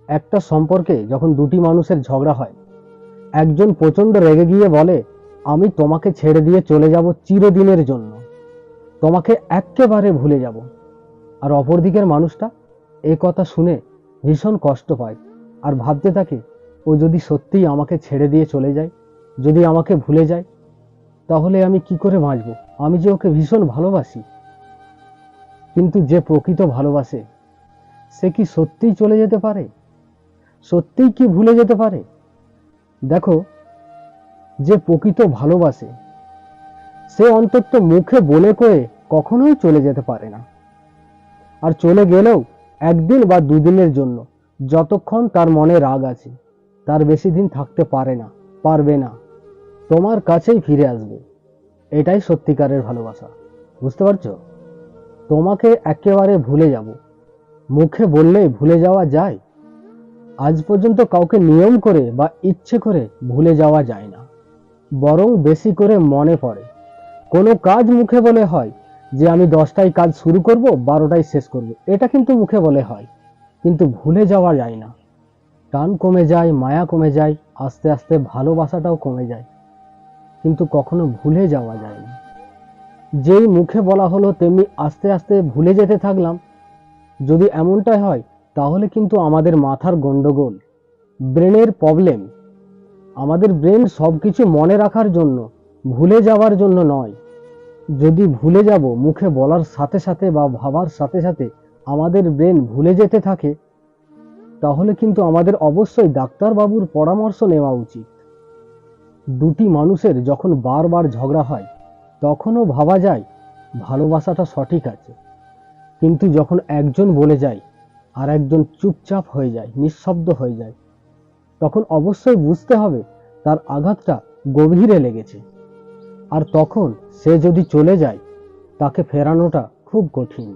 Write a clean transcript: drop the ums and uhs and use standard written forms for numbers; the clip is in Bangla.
একটা সম্পর্কে যখন দুটি মানুষের ঝগড়া হয়, একজন প্রচন্ড রেগে গিয়ে বলে, আমি তোমাকে ছেড়ে দিয়ে চলে যাব চিরদিনের জন্য, তোমাকে একেবারে ভুলে যাব। আর অপরদিকের মানুষটা এই কথা শুনে ভীষণ কষ্ট পায় আর ভাবতে থাকে, ও যদি সত্যিই আমাকে ছেড়ে দিয়ে চলে যায়, যদি আমাকে ভুলে যায়, তাহলে আমি কি করে বাঁচব? আমি যে ওকে ভীষণ ভালোবাসি। কিন্তু যে প্রকৃত ভালোবাসে, সে কি সত্যিই চলে যেতে পারে? সত্যিই কি ভুলে যেতে পারে? দেখো, যে প্রকৃত ভালোবাসে সে অন্তত মুখে বলে কয়ে কখনোই চলে যেতে পারে না। আর চলে গেলেও একদিন বা দুদিনের জন্য, যতক্ষণ তার মনে রাগ আছে, তার বেশি দিন থাকতে পারে না, পারবে না, তোমার কাছেই ফিরে আসবে। এটাই সত্যিকারের ভালোবাসা। বুঝতে পারছো? তোমাকে একেবারে ভুলে যাব, মুখে বললেই ভুলে যাওয়া যায়? আজ পর্যন্ত কাউকে নিয়ম করে বা ইচ্ছে করে ভুলে যাওয়া যায় না, বরং বেশি করে মনে পড়ে। কোনো কাজ মুখে বলে হয় যে আমি 10টায় কাজ শুরু করব, 12টায় শেষ করব, এটা কিন্তু মুখে বলে হয়, কিন্তু ভুলে যাওয়া যায় না। টান কমে যায়, মায়া কমে যায়, আস্তে আস্তে ভালোবাসাটাও কমে যায়, কিন্তু কখনো ভুলে যাওয়া যায় না। যেই মুখে বলা হলো তেমনি আস্তে আস্তে ভুলে যেতে থাকলাম, যদি এমনটাই হয়, তাহলে কিন্তু আমাদের মাথার গন্ডগোল, ব্রেনের প্রবলেম। আমাদের ব্রেন সবকিছু মনে রাখার জন্য, ভুলে যাওয়ার জন্য নয়। যদি ভুলে যাব মুখে বলার সাথে সাথে বা ভাবার সাথে সাথে আমাদের ব্রেন ভুলে যেতে থাকে, তাহলে কিন্তু আমাদের অবশ্যই ডাক্তারবাবুর পরামর্শ নেওয়া উচিত। দুটি মানুষের যখন বারবার ঝগড়া হয়, তখনও ভাবা যায় ভালোবাসাটা সঠিক আছে, কিন্তু যখন একজন বলে যায় আর একজন চুপচাপ হয়ে যায়, নিঃশব্দ হয়ে যায়, তখন অবশ্যই বুঝতে হবে তার আঘাতটা গভীরে লেগেছে। আর তখন সে যদি চলে যায়, তাকে ফেরানোটা খুব কঠিন।